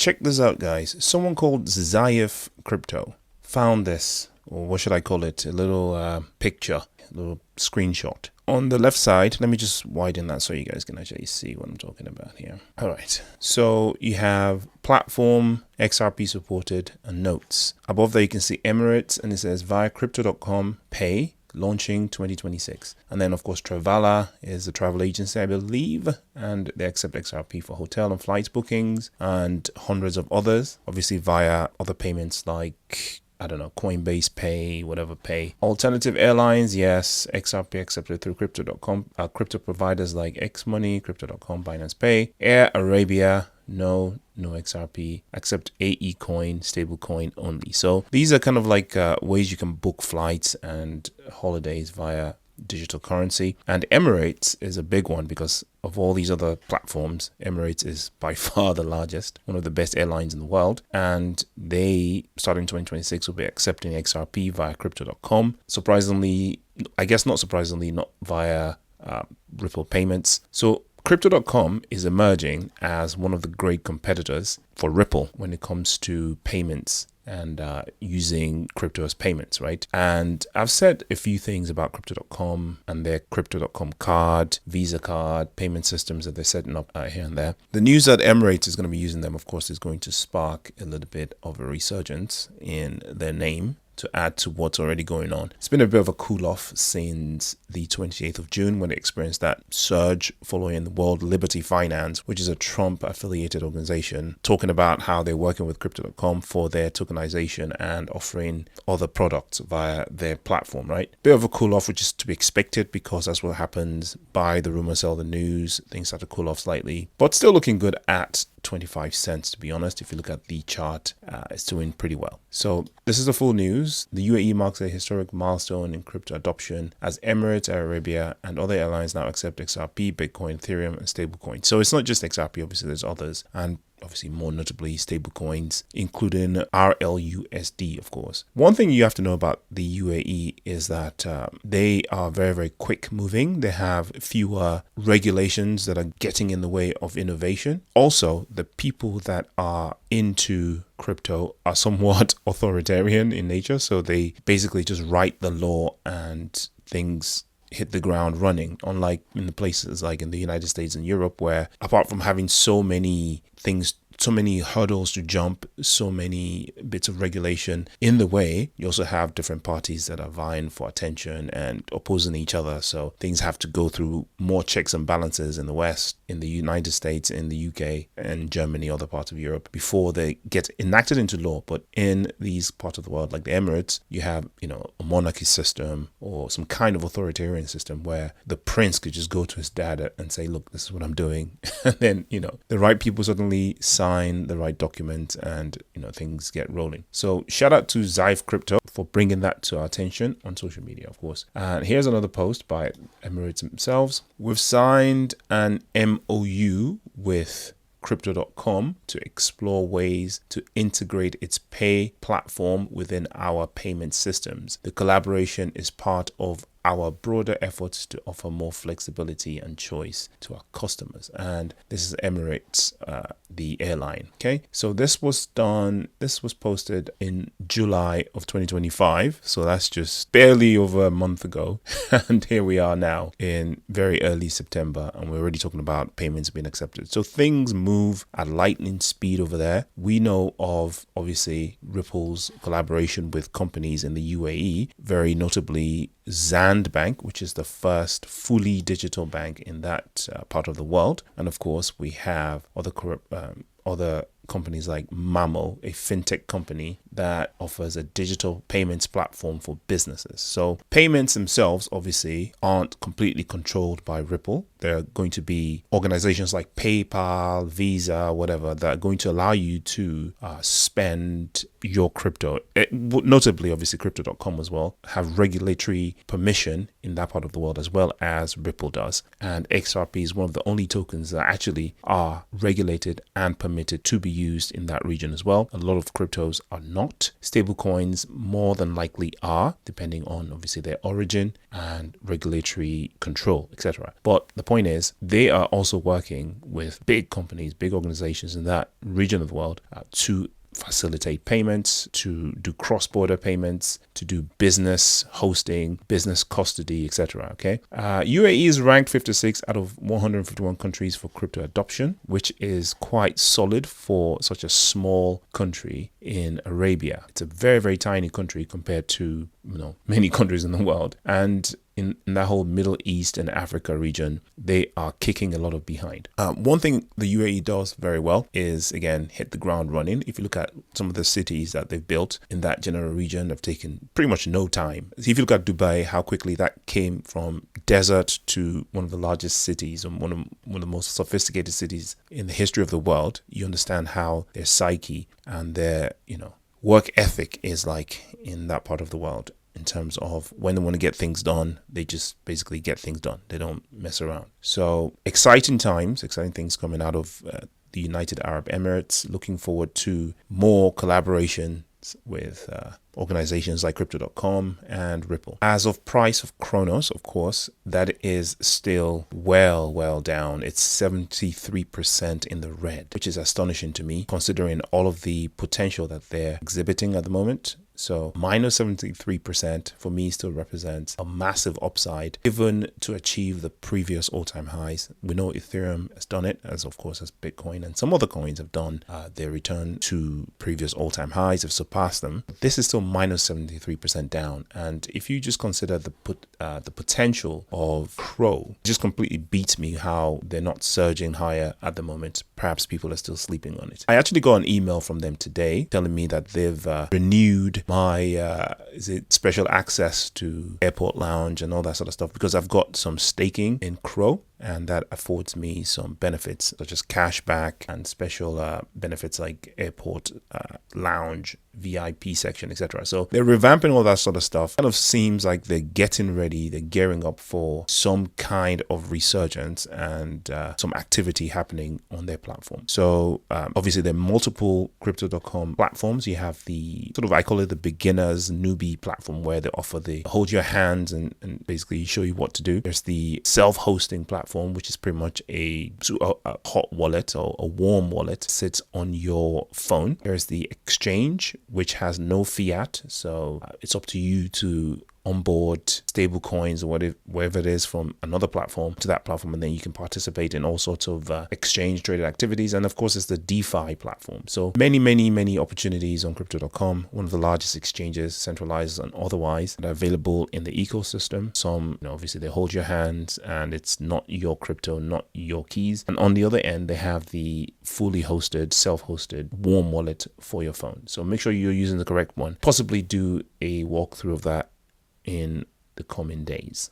check this out, guys. Someone called Zayef Crypto found this, or what should I call it? A little picture, a little screenshot. On the left side, let me just widen that so you guys can actually see what I'm talking about here. All right. So you have platform, XRP supported, and notes. Above there, you can see Emirates, and it says via crypto.com pay, launching 2026. And then, of course, Travala is a travel agency, I believe, and they accept XRP for hotel and flights bookings, and hundreds of others, obviously via other payments like, I don't know, Coinbase Pay, whatever Pay. Alternative Airlines, yes, XRP accepted through crypto.com. Crypto providers like Xmoney, crypto.com, Binance Pay. Air Arabia, no XRP, except AE coin, stable coin only. So these are kind of like ways you can book flights and holidays via digital currency. And Emirates is a big one because of all these other platforms. Emirates is by far the largest, one of the best airlines in the world, and they, starting 2026, will be accepting XRP via crypto.com. Surprisingly, I guess not surprisingly, not via Ripple payments. So crypto.com is emerging as one of the great competitors for Ripple when it comes to payments and using crypto as payments, right? And I've said a few things about crypto.com and their crypto.com card, Visa card, payment systems that they're setting up here and there. The news that Emirates is going to be using them, of course, is going to spark a little bit of a resurgence in their name to add to what's already going on. It's been a bit of a cool off since the 28th of June when they experienced that surge following the World Liberty Finance, which is a Trump affiliated organization, talking about how they're working with crypto.com for their tokenization and offering other products via their platform, right? Bit of a cool off, which is to be expected because that's what happens. Buy the rumor, sell the news. Things start to cool off slightly, but still looking good at 25 cents, to be honest. If you look at the chart, it's doing pretty well. So this is the full news. The UAE marks a historic milestone in crypto adoption as Emirates, Air Arabia, and other airlines now accept XRP, Bitcoin, Ethereum, and stablecoins. So it's not just XRP, obviously there's others, and obviously more notably stablecoins, including RLUSD, of course. One thing you have to know about the UAE is that they are very, very quick moving. They have fewer regulations that are getting in the way of innovation. Also, the people that are into crypto are somewhat authoritarian in nature. So they basically just write the law and things hit the ground running, unlike in the places like in the United States and Europe, where apart from having so many things, so many hurdles to jump, so many bits of regulation in the way, you also have different parties that are vying for attention and opposing each other. So things have to go through more checks and balances in the West, in the United States, in the UK and Germany, other parts of Europe, before they get enacted into law. But in these parts of the world, like the Emirates, you have, a monarchy system or some kind of authoritarian system where the prince could just go to his dad and say, look, this is what I'm doing. And then, the right people suddenly sign the right document and things get rolling. So shout out to Zayef Crypto for bringing that to our attention on social media, of course. And here's another post by Emirates themselves. We've signed an MOU with crypto.com to explore ways to integrate its pay platform within our payment systems. The collaboration is part of our broader efforts to offer more flexibility and choice to our customers. And this is Emirates, the airline. Okay, so this was posted in July of 2025. So that's just barely over a month ago. And here we are now in very early September, and we're already talking about payments being accepted. So things move at lightning speed over there. We know of, obviously, Ripple's collaboration with companies in the UAE, very notably Zand Bank, which is the first fully digital bank in that part of the world. And of course, we have other companies like Mamo, a fintech company that offers a digital payments platform for businesses. So payments themselves obviously aren't completely controlled by Ripple. There are going to be organizations like PayPal, Visa, whatever, that are going to allow you to spend your crypto. Notably, obviously, crypto.com as well have regulatory permission in that part of the world as well as Ripple does. And XRP is one of the only tokens that actually are regulated and permitted to be used in that region as well. A lot of cryptos are not not. Stablecoins more than likely are, depending on obviously their origin and regulatory control, etc. But the point is, they are also working with big companies, big organizations in that region of the world to facilitate payments, to do cross-border payments, to do business hosting, business custody, etc. Okay, UAE is ranked 56 out of 151 countries for crypto adoption, which is quite solid for such a small country in Arabia. It's a very, very tiny country compared to many countries in the world, and in that whole Middle East and Africa region, they are kicking a lot of behind. One thing the UAE does very well is, again, hit the ground running. If you look at some of the cities that they've built in that general region, have taken pretty much no time. So if you look at Dubai, how quickly that came from desert to one of the largest cities and one of the most sophisticated cities in the history of the world, you understand how their psyche and their work ethic is like in that part of the world. In terms of when they want to get things done, they just basically get things done. They don't mess around. So exciting times, exciting things coming out of the United Arab Emirates. Looking forward to more collaborations with organizations like crypto.com and Ripple. As of price of Kronos, of course, that is still well down. It's 73% in the red, which is astonishing to me, considering all of the potential that they're exhibiting at the moment. So minus 73% for me still represents a massive upside, even to achieve the previous all-time highs. We know Ethereum has done it, as of course as Bitcoin, and some other coins have done their return to previous all-time highs, have surpassed them. This is still minus 73% down, and if you just consider the potential of Crow, it just completely beats me how they're not surging higher at the moment. Perhaps people are still sleeping on it. I actually got an email from them today telling me that they've renewed my special access to airport lounge and all that sort of stuff, because I've got some staking in Crow, and that affords me some benefits such as cashback and special benefits like airport lounge, VIP section, etc. So they're revamping all that sort of stuff. Kind of seems like they're getting ready, they're gearing up for some kind of resurgence and some activity happening on their platform. So obviously there are multiple crypto.com platforms. You have the sort of, I call it the beginners newbie platform, where they offer the hold your hands and basically show you what to do. There's the self-hosting platform, which is pretty much a hot wallet or a warm wallet, sits on your phone. There's the exchange, which has no fiat, so it's up to you to onboard stable coins or whatever it is from another platform to that platform, and then you can participate in all sorts of exchange traded activities. And of course, it's the DeFi platform. So many opportunities on crypto.com, one of the largest exchanges, centralized and otherwise, that are available in the ecosystem. Some obviously they hold your hands and it's not your crypto, not your keys, and on the other end they have the fully hosted, self-hosted warm wallet for your phone. So make sure you're using the correct one. Possibly do a walkthrough of that in the coming days.